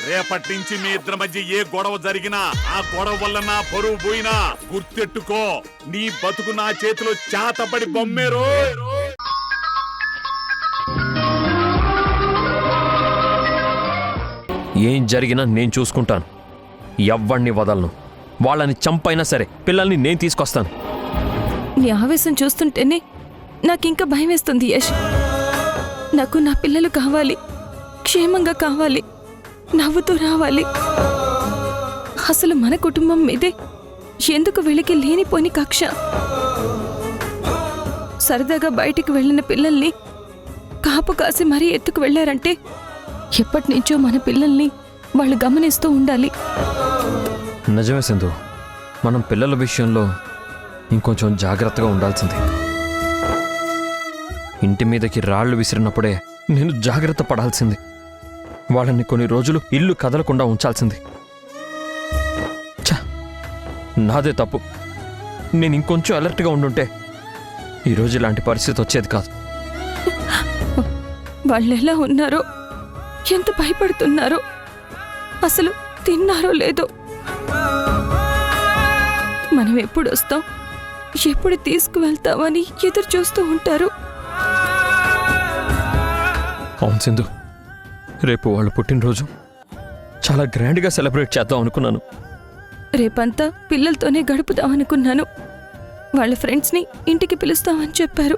రేపటి నుంచి మీ ఇద్దరి మధ్య ఏ గొడవ జరిగినా ఆ గొడవ వల్ల నా పరువు పోయినా గుర్తెట్టుకో, నీ బతుకు నా చేతిలో చేతపడి బొమ్మేరో. ఏం జరిగినా నేను చూసుకుంటాను. ఎవ్వడిని వదలను. వాళ్ళని చంపైనా సరే పిల్లల్ని నేను తీసుకొస్తాను. నీ ఆవేశం చూస్తుంటేనే నాకింకా భయం వేస్తుంది యష్. నాకు నా పిల్లలు కావాలి, క్షేమంగా కావాలి, నవ్వుతూ రావాలి. అసలు మన కుటుంబం మీదే ఎందుకు వీళ్ళకి లేనిపోని కక్ష? సరదాగా బయటికి వెళ్ళిన పిల్లల్ని కాపు కాసి మరీ ఎత్తుకు వెళ్లారంటే ఎప్పటి నుంచో మన పిల్లల్ని వాళ్ళు గమనిస్తూ ఉండాలి. నిజమే సింధు, మనం పిల్లల విషయంలో ఇంకొంచెం జాగ్రత్తగా ఉండాల్సింది. ఇంటి మీదకి రాళ్లు విసిరినప్పుడే నేను జాగ్రత్త పడాల్సింది. వాళ్ళని కొన్ని రోజులు ఇల్లు కదలకుండా ఉంచాల్సింది. ఛ, నాదే తప్పు. నేను ఇంకొంచెం అలర్ట్గా ఉండుంటే ఈరోజు ఇలాంటి పరిస్థితి వచ్చేది కాదు. వాళ్ళెలా ఉన్నారో, ఎంత భయపడుతున్నారో, అసలు తిన్నారో లేదో. మనం ఎప్పుడు వస్తాం, ఎప్పుడు తీసుకువెళ్తామని ఎదురు చూస్తూ ఉంటారు. అవును సింధు, రేపు వాళ్ళ పుట్టినరోజు చాలా గ్రాండ్గా సెలబ్రేట్ చేద్దాం అనుకున్నాను. రేపంతా పిల్లలతోనే గడుపుదామనుకున్నాను. వాళ్ళ ఫ్రెండ్స్ని ఇంటికి పిలుస్తామని చెప్పారు.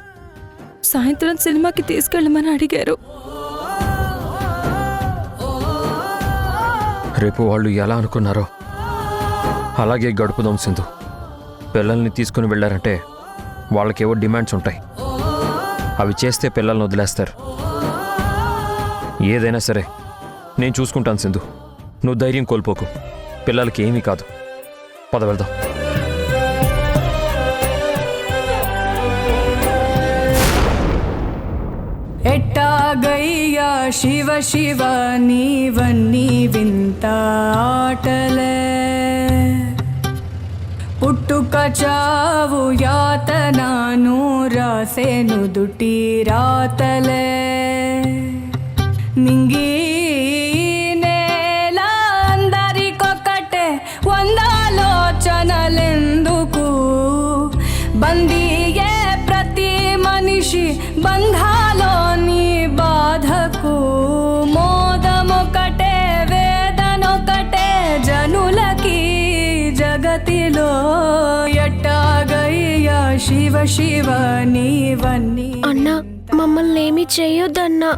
సాయంత్రం సినిమాకి తీసుకెళ్ళమని అడిగారు. రేపు వాళ్ళు ఎలా అనుకున్నారో అలాగే గడుపుదాం సింధు. పిల్లల్ని తీసుకుని వెళ్ళారంటే వాళ్ళకేవో డిమాండ్స్ ఉంటాయి. అవి చేస్తే పిల్లల్ని వదిలేస్తారు. ఏదైనా సరే నేను చూసుకుంటాను సింధు. నువ్వు ధైర్యం కోల్పోకు. పిల్లలకి ఏమీ కాదు. పద వెళ్దాం. ఎట్టాగయ్యా శివ శివ నీవన్నీ వింత ఆటలే, పుట్టుక చావు యాతనాను రాసేను దుటి రాతలే, నింగి నేల అందరికొకటే వందాలోచనలెందుకు, బందీయే ప్రతి మనిషి బంధాలోని బాధకు, మోదమొకటే వేదనొకటే జనులకి జగతిలో, ఎట్టాగయ్యా శివ శివ నీవన్నీ. అన్నా, మమ్మల్ని ఏమి చేయొద్దన్నా,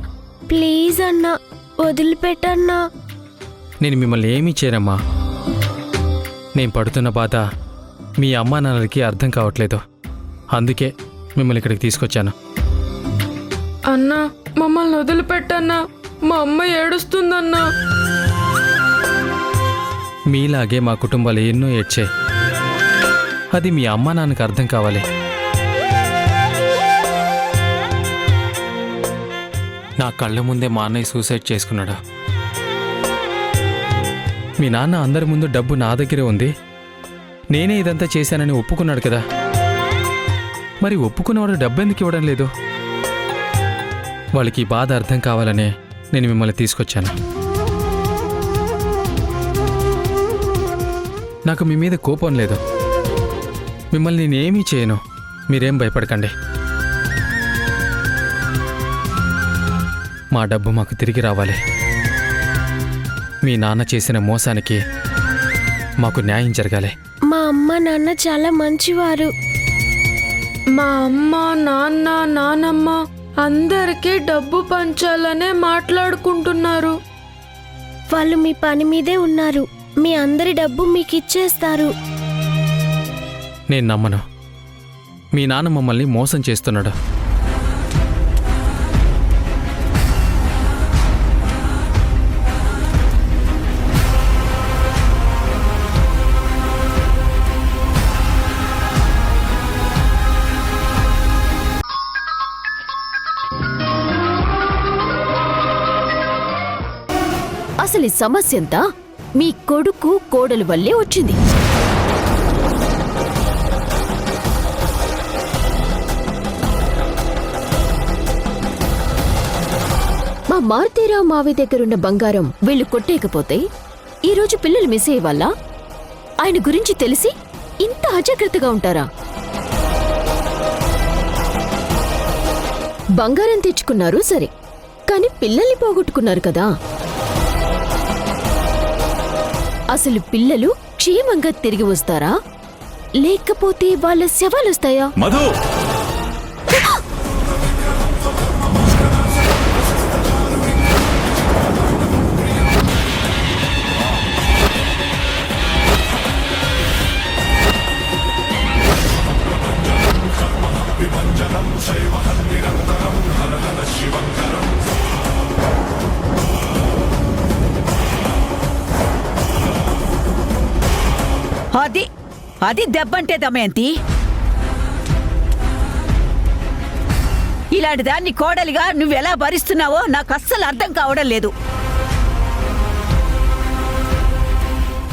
ప్లీజ్ అన్నా, వదిలిపెట్టన్నా. నేను మిమ్మల్ని ఏమీ చేయనమ్మా. నేను పడుతున్న బాధ మీ అమ్మా నాన్నలకి అర్థం కావట్లేదు. అందుకే మిమ్మల్ని ఇక్కడికి తీసుకొచ్చాను. అన్నా, మమ్మల్ని వదిలిపెట్టన్నా, మా అమ్మ ఏడుస్తుందన్నా. మీలాగే మా కుటుంబాలు ఎన్నో ఏడ్చాయి. అది మీ అమ్మా నాన్నకి అర్థం కావాలి. నా కళ్ళ ముందే మా అన్నయ్య సూసైడ్ చేసుకున్నాడు. మీ నాన్న అందరి ముందు డబ్బు నా దగ్గరే ఉంది, నేనే ఇదంతా చేశానని ఒప్పుకున్నాడు కదా. మరి ఒప్పుకున్నవాడు డబ్బు ఎందుకు ఇవ్వడం లేదు? వాళ్ళకి ఈ బాధ అర్థం కావాలనే నేను మిమ్మల్ని తీసుకొచ్చాను. నాకు మీ మీద కోపం లేదు. మిమ్మల్ని నేనేమీ చేయను. మీరేం భయపడకండి. మా డబ్బు మాకు తిరిగి రావాలి. మీ నాన్న చేసిన మోసానికి మాకు న్యాయం జరగాలి. మా అమ్మ నాన్న చాలా మంచివారు. మా అమ్మ, నాన్న, నానమ్మ అందరికీ డబ్బు పంచాలనే మాట్లాడుకుంటున్నారు. వాళ్ళు మీ పని మీదే ఉన్నారు. మీ అందరి డబ్బు మీకు ఇచ్చేస్తారు. నేను నమ్మను. మీ నాన్న మమ్మల్ని మోసం చేస్తున్నాడు. అసలు ఈ సమస్యంతా మీ కొడుకు కోడలు వల్లే వచ్చింది. మా మారుతీరావు మావి దగ్గరున్న బంగారం వీళ్ళు కొట్టేయకపోతే ఈరోజు పిల్లలు మిస్ అయ్యే వల్ల ఆయన గురించి తెలిసి ఇంత అజాగ్రత్తగా ఉంటారా? బంగారం తెచ్చుకున్నారు సరే, కానీ పిల్లల్ని పోగొట్టుకున్నారు కదా. అసలు పిల్లలు క్షేమంగా తిరిగి వస్తారా, లేకపోతే వాళ్ళ శవాలొస్తాయా? మధు, అది అది దెబ్బంటే దమయంతి. ఇలాంటి దాన్ని కోడలిగా నువ్వెలా భరిస్తున్నావో నాకు అస్సలు అర్థం కావడం లేదు.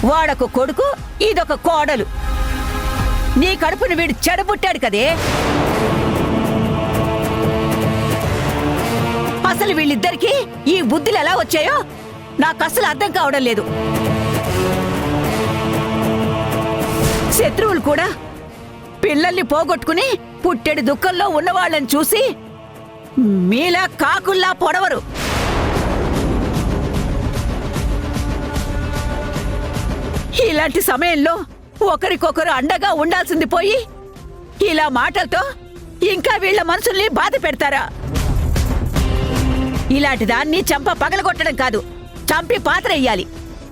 వాడొక కొడుకు, ఇదొక కోడలు. నీ కడుపును వీడు చెడబుట్టాడు కదే. అసలు వీళ్ళిద్దరికీ ఈ బుద్ధులు ఎలా వచ్చాయో నాకు అస్సలు అర్థం కావడం లేదు. శత్రువులు కూడా పిల్లల్ని పోగొట్టుకుని పుట్టెడు దుఃఖంలో ఉన్నవాళ్ళని చూసి మీలా కాకుల్లా పొడవరు. ఇలాంటి సమయంలో ఒకరికొకరు అండగా ఉండాల్సింది పోయి ఇలా మాటలతో ఇంకా వీళ్ళ మనసుల్ని బాధ పెడతారా? ఇలాంటి దాన్ని చంప పగలగొట్టడం కాదు, చంపి పాత్ర వెయ్యాలి.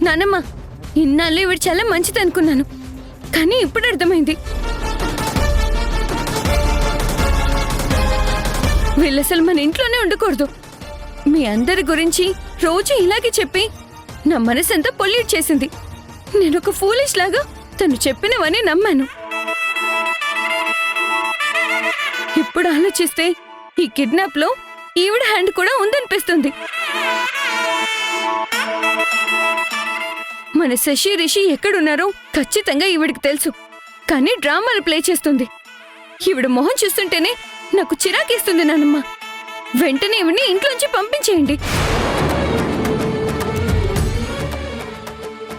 నానమ్మ, ఇన్నాళ్ళు ఇవిడ చాలా మంచిది అనుకున్నాను, కానీ ఇప్పుడు అర్థమైంది. వీళ్ళసలు మన ఇంట్లోనే ఉండకూడదు. మీ అందరి గురించి రోజు ఇలాగే చెప్పి నా మనసంతా పొల్యూట్ చేసింది. నేనొక ఫూలిష్ లాగా తను చెప్పినవని నమ్మాను. ఇప్పుడు ఆలోచిస్తే ఈ కిడ్నాప్ లో ఈవిడ హ్యాండ్ కూడా ఉందనిపిస్తుంది. మన శశి రిషి ఎక్కడున్నారో ఖచ్చితంగా ఈవిడికి తెలుసు, కానీ డ్రామాలు ప్లే చేస్తుంది. ఈవిడ మొహం చూస్తుంటేనే నాకు చిరాకేస్తుంది నానమ్మ. వెంటనే ఈవిడ్ని ఇంట్లోంచి పంపించేయండి.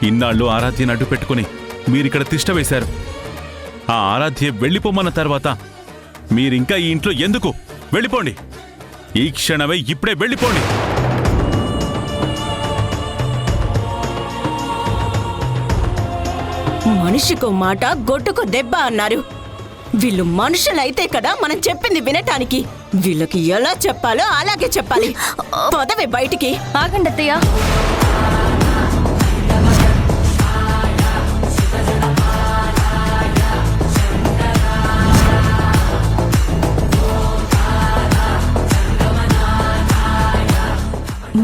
ఇన్నాళ్ళు ఆరాధ్యను అడ్డు పెట్టుకుని మీరిక్కడ తిష్ట వేశారు. ఆ ఆరాధ్య వెళ్ళిపోమన్న తర్వాత మీరింకా ఈ ఇంట్లో ఎందుకు? వెళ్ళిపోండి, ఈ క్షణమే ఇప్పుడే వెళ్ళిపోండి. మనిషికో మాట గొడ్డుకో దెబ్బ అన్నారు. వీళ్ళు మనుషులైతే కదా మనం చెప్పింది వినటానికి. వీళ్ళకి ఎలా చెప్పాలో అలాగే చెప్పాలి. పదవే బయటికి. ఆగండి అత్తయ్య.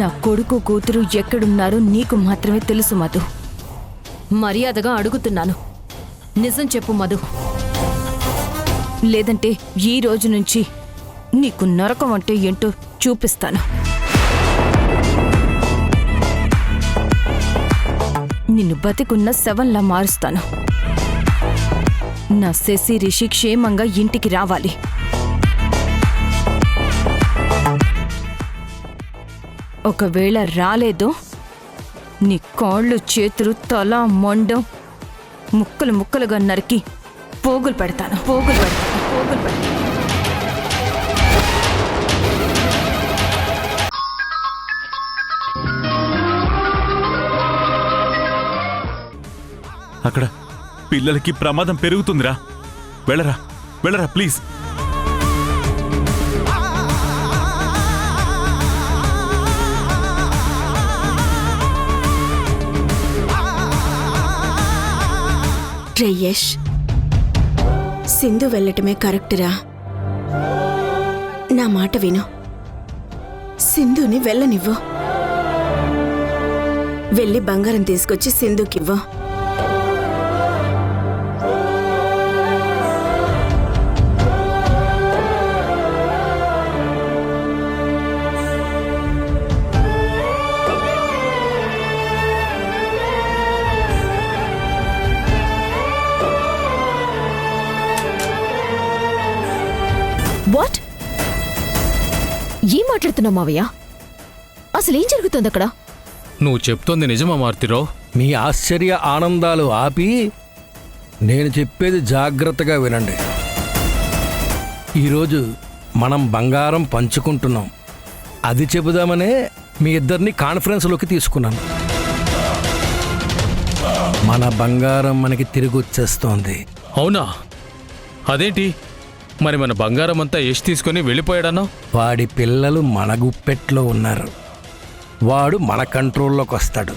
నా కొడుకు కూతురు ఎక్కడున్నారో నీకు మాత్రమే తెలుసు మధు. మర్యాదగా అడుగుతున్నాను, నిజం చెప్పు మధు. లేదంటే ఈ రోజు నుంచి నీకు నరకం అంటే ఏంటో చూపిస్తాను. నిన్ను బతికున్న శవంలా మారుస్తాను. నా శశి రిషి క్షేమంగా ఇంటికి రావాలి. ఒకవేళ రాలేదో నీ కాళ్ళు చేతులు తల మొండం ముక్కలు ముక్కలుగా నరికి పోగులు పెడతాను. అక్కడ పిల్లలకి ప్రమాదం పెరుగుతుందిరా. వెళ్ళరా వెళ్ళరా ప్లీజ్. యష్, సింధు వెళ్ళటమే కరెక్టురా. నా మాట విను. సింధుని వెళ్ళనివ్వు. వెళ్ళి బంగారం తీసుకొచ్చి సింధుకివ్వు. వాట్? ఏం మాట్లాడుతున్నావు మావయ్య? అసలేం జరుగుతుంది అక్కడ? నువ్వు చెప్తోంది నిజమా మారుతిరావు? మీ ఆశ్చర్య ఆనందాలు ఆపి నేను చెప్పేది జాగ్రత్తగా వినండి. ఈరోజు మనం బంగారం పంచుకుంటున్నాం. అది చెబుదామనే మీ ఇద్దరిని కాన్ఫరెన్స్లోకి తీసుకున్నాను. మన బంగారం మనకి తిరిగి వచ్చేస్తోంది. అవునా? అదేంటి మరి మన బంగారం అంతా యష్ తీసుకొని వెళ్ళిపోయాడన్నా? వాడి పిల్లలు మన గుప్పెట్లో ఉన్నారు. వాడు మన కంట్రోల్లోకి వస్తాడు.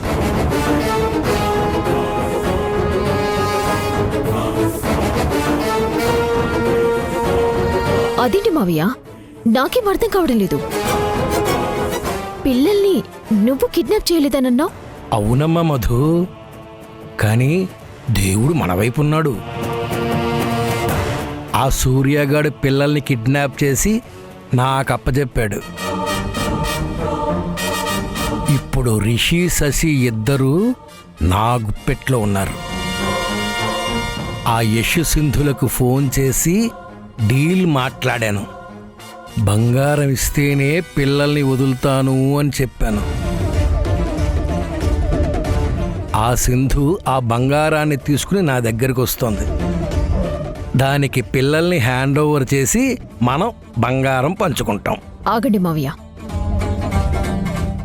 అదేంటి మావయ్య, నాకేం అర్థం కావడం లేదు. పిల్లల్ని నువ్వు కిడ్నాప్ చేయలేదనన్నావు. అవునమ్మా మధు, కానీ దేవుడు మన వైపు ఉన్నాడు. ఆ సూర్యగాడు పిల్లల్ని కిడ్నాప్ చేసి నాకు అప్పచెప్పాడు. ఇప్పుడు రిషి శశి ఇద్దరూ నా గుప్పెట్లో ఉన్నారు. ఆ యశ్ సింధులకు ఫోన్ చేసి డీల్ మాట్లాడాను. బంగారం ఇస్తేనే పిల్లల్ని వదులుతాను అని చెప్పాను. ఆ సింధు ఆ బంగారాన్ని తీసుకుని నా దగ్గరికి వస్తోంది. దానికి పిల్లల్ని హ్యాండ్ ఓవర్ చేసి మనం బంగారం పంచుకుంటాం. ఆగండి మావయ్య,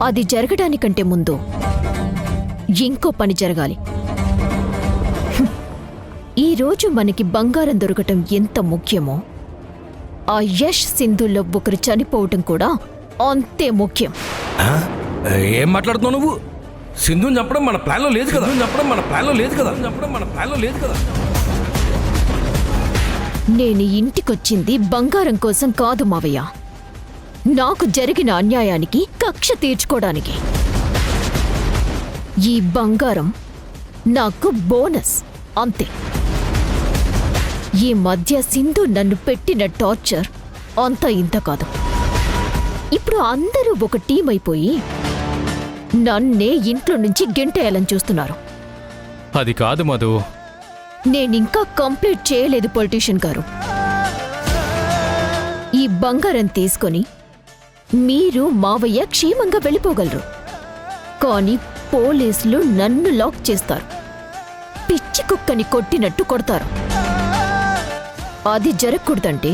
అది జరగడానికంటే ముందు ఇంకో పని జరగాలి. ఈరోజు మనకి బంగారం దొరకటం ఎంత ముఖ్యమో, ఆ యష్ సింధుల్లో ఒకరు చనిపోవటం కూడా అంతే ముఖ్యం. ఏం మాట్లాడుతున్నావు నువ్వు? సింధుని చంపడం మన ప్లాన్లో లేదు కదా. నేను ఇంటికొచ్చింది బంగారం కోసం కాదు మావయ్య, నాకు జరిగిన అన్యాయానికి కక్ష తీర్చుకోవడానికి. ఈ బంగారం నాకు బోనస్ అంతే. ఈ మధ్య సింధు నన్ను పెట్టిన టార్చర్ అంత ఇంత కాదు. ఇప్పుడు అందరూ ఒక టీం అయిపోయి నన్నే ఇంట్లో నుంచి గెంటేయాలని చూస్తున్నారు. అది కాదు మధు. నేనింకా కంప్లీట్ చేయలేదు పొలిటీషియన్ గారు. ఈ బంగారం తీసుకొని మీరు మావయ్య క్షేమంగా వెళ్ళిపోగలరు. కానీ పోలీసులు నన్ను లాక్ చేస్తారు. పిచ్చి కుక్కని కొట్టినట్టు కొడతారు. అది జరగకూడదంటే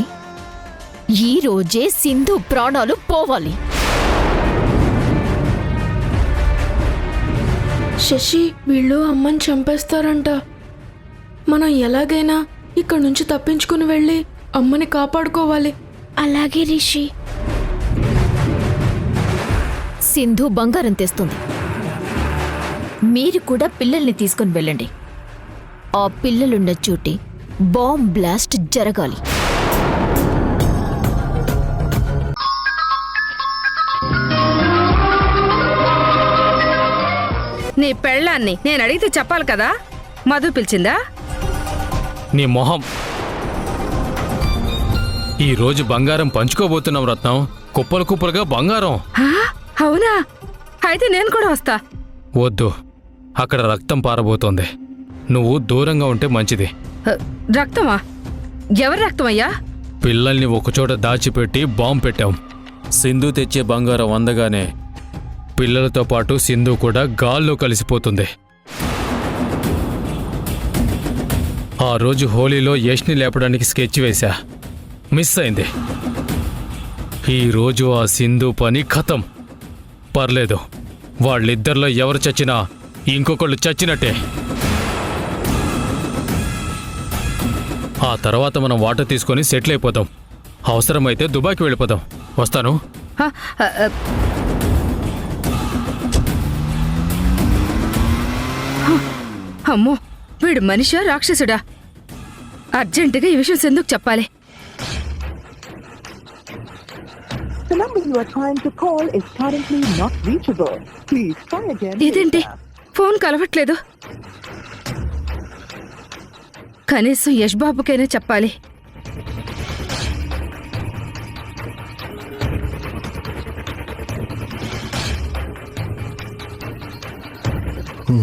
ఈ రోజే సింధు ప్రాణాలు పోవాలి. శశి, వీళ్ళు అమ్మని చంపేస్తారంట. మనం ఎలాగైనా ఇక్కడ నుంచి తప్పించుకుని వెళ్ళి అమ్మని కాపాడుకోవాలి. అలాగే రిషి. సింధు బంగారం తెస్తుంది. మీరు కూడా పిల్లల్ని తీసుకుని వెళ్ళండి. ఆ పిల్లలున్న చోటి బాంబ్ బ్లాస్ట్ జరగాలి. నీ పెళ్ళాన్ని నేను అడిగితే చెప్పాలి కదా. మధు పిలిచిందా? నీ మొహం. ఈ రోజు బంగారం పంచుకోబోతున్నాం రత్నం. కుప్పలు కుప్పలుగా బంగారం. అవునా? అయితే నేను కూడా వస్తా. వద్దు, అక్కడ రక్తం పారబోతోంది. నువ్వు దూరంగా ఉంటే మంచిది. రక్తమా? ఎవరి రక్తమయ్యా? పిల్లల్ని ఒకచోట దాచిపెట్టి బాంబు పెట్టాం. సింధు తెచ్చే బంగారం అందగానే పిల్లలతో పాటు సింధు కూడా గాల్లో కలిసిపోతుంది. ఆ రోజు హోలీలో యష్ని లేపడానికి స్కెచ్ వేశా, మిస్ అయింది. ఈ రోజు ఆ సింధు పని ఖతం. పర్లేదు, వాళ్ళిద్దరిలో ఎవరు చచ్చినా ఇంకొకళ్ళు చచ్చినట్టే. ఆ తర్వాత మనం వాటర్ తీసుకొని సెటిల్ అయిపోతాం. అవసరమైతే దుబాయ్కి వెళ్ళిపోదాం. వస్తాను. అమ్మో, వీడు మనిషా రాక్షసుడా? అర్జెంటుగా ఈ విషయం సింధుకు చెప్పాలి. ఇదేంటి ఫోన్ కలవట్లేదు? కనీసం యష్ బాబుకైనా చెప్పాలి.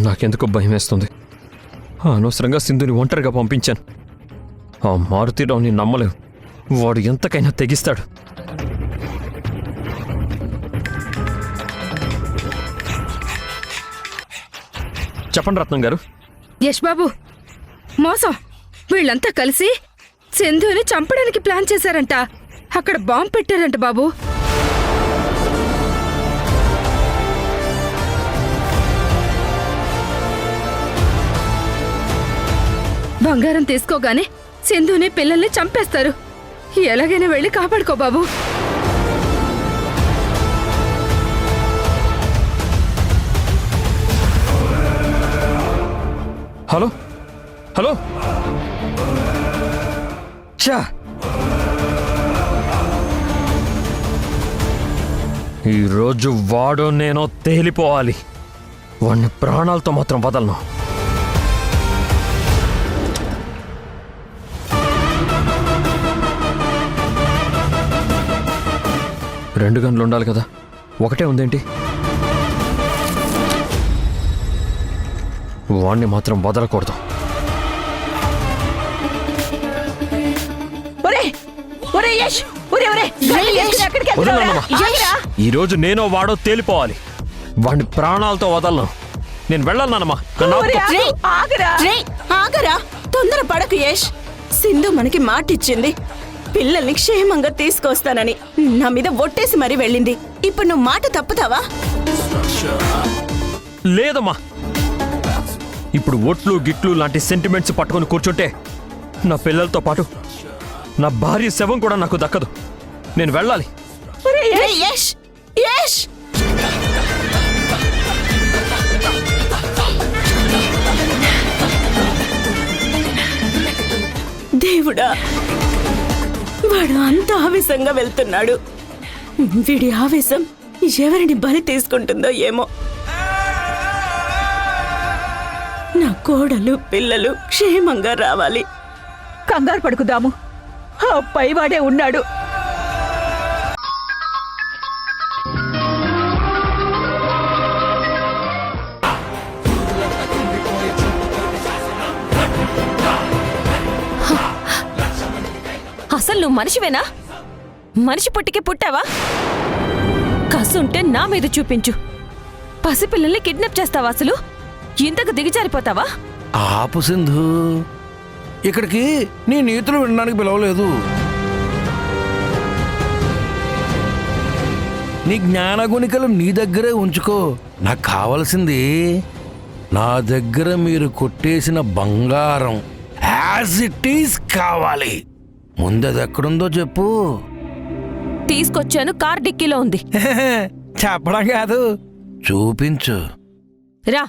నాకెందుకో భయం వేస్తుంది. అనవసరంగా సింధుని ఒంటరిగా పంపించాను. ఆ మారుతిరావుని నమ్మలేవు. వాడు ఎంతకైనా తెగిస్తాడు. చెప్పండి రత్నం గారు. యష్ బాబు, మోసం. వీళ్ళంతా కలిసి సింధుని చంపడానికి ప్లాన్ చేశారంట. అక్కడ బాంబు పెట్టారంట బాబు. బంగారం తీసుకోగానే సింధుని పిల్లల్ని చంపేస్తారు. ఎలాగైనా వెళ్ళి కాపాడుకో బాబు. హలో హలో చా ఈరోజు వాడో నేనో తేలిపోవాలి. వాడిని ప్రాణాలతో మాత్రం వదలను. రెండు గన్లు ఉండాలి కదా, ఒకటే ఉందేంటి? వాణ్ణి మాత్రం వదలకూడదు. ఈరోజు నేనో వాడో తేలిపోవాలి. వాడిని ప్రాణాలతో వదలను. నేను వెళ్ళాలన్నమ్మా. ఆగరా, తొందర పడకు యష్. సింధు మనకి మాటిచ్చింది, పిల్లల్ని క్షేమంగా తీసుకొస్తానని. నా మీద ఒట్టేసి మరీ వెళ్ళింది. ఇప్పుడు నువ్వు మాట తప్పుతావా? లేదమ్మా. ఇప్పుడు ఒట్లు గిట్లు లాంటి సెంటిమెంట్స్ పట్టుకొని కూర్చుంటే నా పిల్లలతో పాటు నా భార్య శవం కూడా నాకు దక్కదు. నేను వెళ్ళాలి. యష్, యష్, దేవుడా, వాడు అంత ఆవేశంగా వెళ్తున్నాడు. వీడి ఆవేశం ఎవరిని బలి తీసుకుంటుందో ఏమో. నా కోడలు పిల్లలు క్షేమంగా రావాలి. కంగారు పడుకుదాము, ఆ పైవాడే ఉన్నాడు. అసలు నువ్వు మనిషివేనా? మనిషి పుట్టికే పుట్టావా? కసుంటే నా మీద చూపించు. పసిపిల్లల్ని కిడ్నాప్ చేస్తావా? అసలు ఇంతకు దిగజారిపోతావా? ఆపు సింధు, ఇక్కడికి నీ నీతులు వినడానికి పిలవలేదు. నీ జ్ఞానగుణికలు నీ దగ్గరే ఉంచుకో. నాకు కావలసింది నా దగ్గర మీరు కొట్టేసిన బంగారం యాజ్ ఇట్ ఈస్ కావాలి. ముందది ఎక్కడుందో చెప్పు. తీసుకొచ్చాను, కార్ డిక్కీలో ఉంది. చెప్పడం కాదు, చూపించు. రా.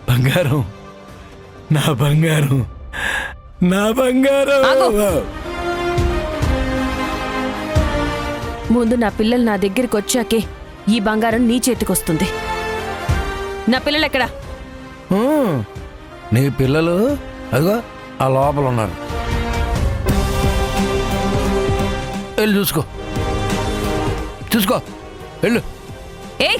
బంగారం, నా బంగారం, నా బంగారం. ముందు నా పిల్లలు నా దగ్గరికి వచ్చాకే ఈ బంగారం నీ చేతికొస్తుంది. నా పిల్లలు ఎక్కడా? నీ పిల్లలు అదిగో ఆ లోపల ఉన్నారు. వెళ్ళి చూసుకో, చూసుకో, వెళ్ళు. ఏయ్,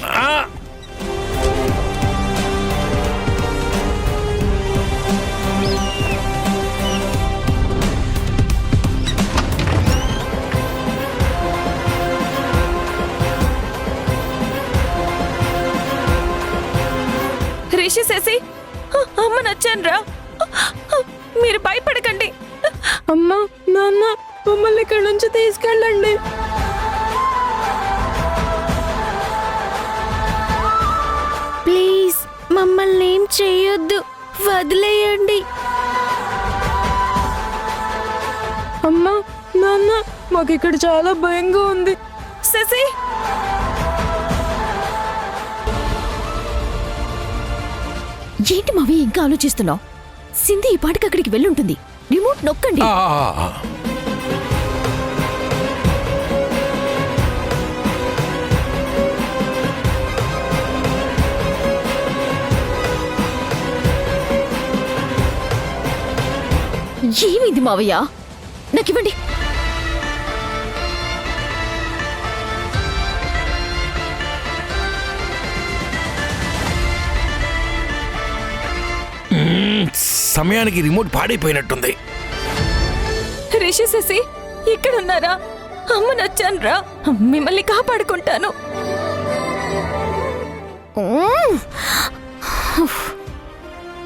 రిషి, శశి, అమ్మ నచ్చానురా. మీరు భయపడకండి. అమ్మ, నాన్న, మమ్మల్ని ఇక్కడి నుంచి తీసుకెళ్ళండి. ప్లీజ్ మమ్మల్ని ఏం చేయొద్దు, వదిలేయండి. అమ్మ, నాన్న, మాకు ఇక్కడ చాలా భయంగా ఉంది. శశి, ఏంటి మావి ఇంకా ఆలోచిస్తున్నావు? సింధు ఈ పాటికి అక్కడికి వెళ్ళుంటుంది. రిమోట్ నొక్కండి. ఏమైంది మావయ్య? నాకివ్వండి. సమయానికి రిమోట్ పాడైపోయినట్టుంది. రిషి శశి ఇక్కడ ఉన్నారా? అమ్మ నచ్చాను రా, మిమ్మల్ని కాపాడుకుంటాను.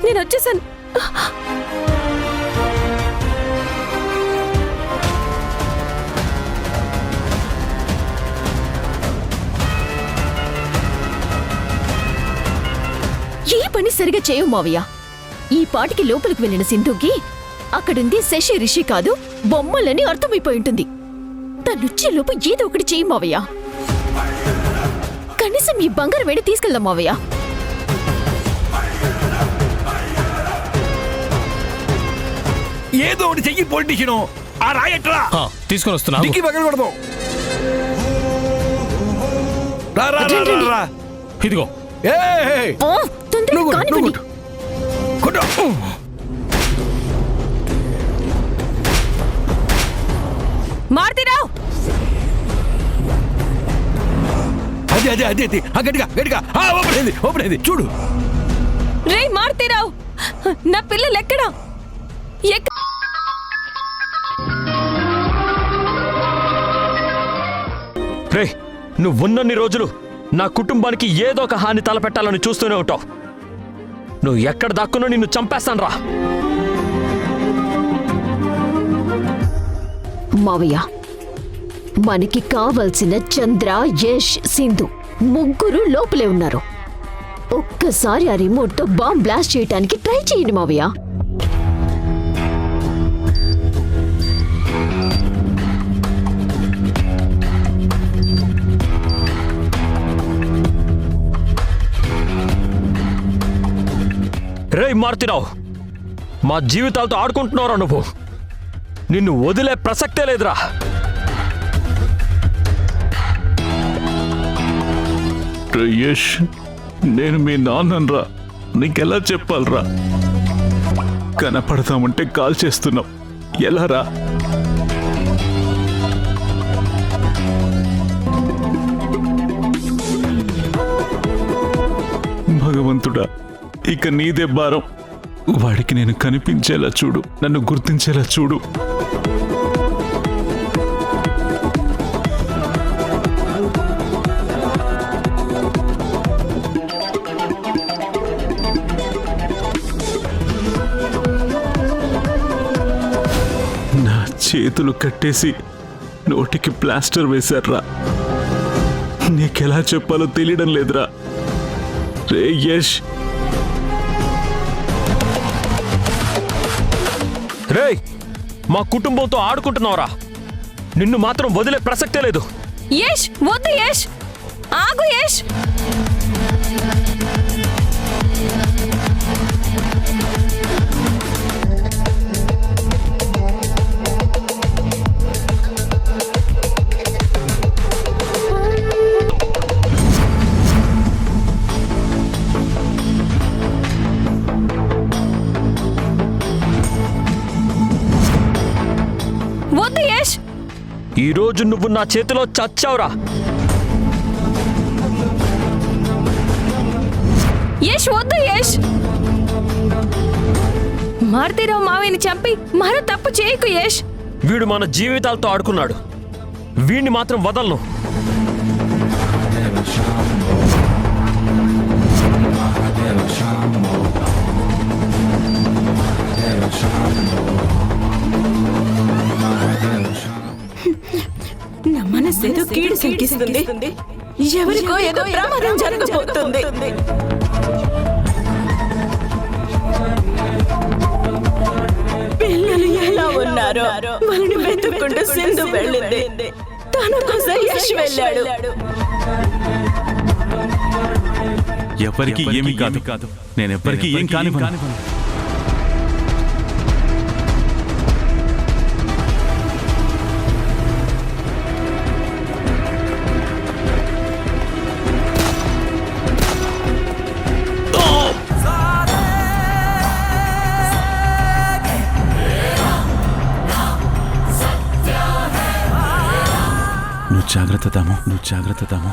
నేను వచ్చేసాను. ఏ పని సరిగా చేయవు మావయ్య. ఈ పాటికి లోపలికి వెళ్ళిన సింధుకి అక్కడుంది శశి రిషి కాదు బొమ్మలని అర్థమైపోయి ఉంటుంది. తనొచ్చేలోపు ఏదో ఒకటి చేయి మావయ్య. కనీసం ఈ బంగారం వేడి తీసుకెళ్దాం మావయ్య. ఏదో ఒకటి చెయ్యి పొలిటీషియను. ఆ రాయట్రా తీసుకొని వస్తున్నా. దిక్కి పగలకూడదు. రా రా రా రా రా. ఇదిగో. తొందరగా కానివ్వండి. మారుతీరావు, అదే అదే అదే అదే గట్టిగా గట్టిగా ఓపెన్ అయింది చూడు. రే మారుతీరావు, నా పిల్లలు ఎక్కడా? రే, నువ్వున్నన్ని రోజులు నా కుటుంబానికి ఏదో ఒక హాని తలపెట్టాలని చూస్తూనే ఉంటావు. నువ్వు ఎక్కడ దాక్కున్నా నిన్ను చంపేస్తాను రా. మావయ్య, మనకి కావలసిన చంద్ర, యష్, సింధు ముగ్గురు లోపలే ఉన్నారు. ఒక్కసారి ఆ రిమోట్తో బాంబ్ బ్లాస్ట్ చేయడానికి ట్రై చేయండి మావయ్య. రే మారుతీరావు, మా జీవితాలతో ఆడుకుంటున్నావురా నువ్వు. నిన్ను వదిలే ప్రసక్తే లేదురా. యష్, నేను మీ నాన్నరా, నీకెలా చెప్పాలరా? కనపడతామంటే కాల్ చేస్తున్నావు, ఎలా రా? భగవంతుడా, ఇక నీదే భారం. వాడికి నేను కనిపించేలా చూడు, నన్ను గుర్తించేలా చూడు. నా చేతులు కట్టేసి నోటికి ప్లాస్టర్ వేశారా. నీకెలా చెప్పాలో తెలియడం లేదురా. రే యష్, రే, మా కుటుంబంతో ఆడుకుంటున్నావురా. నిన్ను మాత్రం వదిలే ప్రసక్తే లేదు. యష్ వద్దు, యష్ ఆగు. యష్, వద్దు యష్. ఈరోజు నువ్వు నా చేతిలో చచ్చావురా. యష్ వద్దు. యష్, మారుతీరావు మావయ్యని చంపి మరో తప్పు చేయకు యష్. వీడు మన జీవితాలతో ఆడుకున్నాడు, వీడిని మాత్రం వదలను. నా మనసేదో కీడు శంకిస్తుంది. ఎవరికో ఏదో ప్రమాదం జరగబోతుంది. పిల్లలు ఎలా ఉన్నారో వాళ్ళని వెతుక్కుంటూ సింధు వెళ్ళింది. తన కోసం యష్ వెళ్ళాడు. ఎవరికి ఏమీ కాదు, నేనెవ్వరికి ఏం కానివ్వను. జాగ్రత్త దాము, నువ్వు జాగ్రత్త దాము.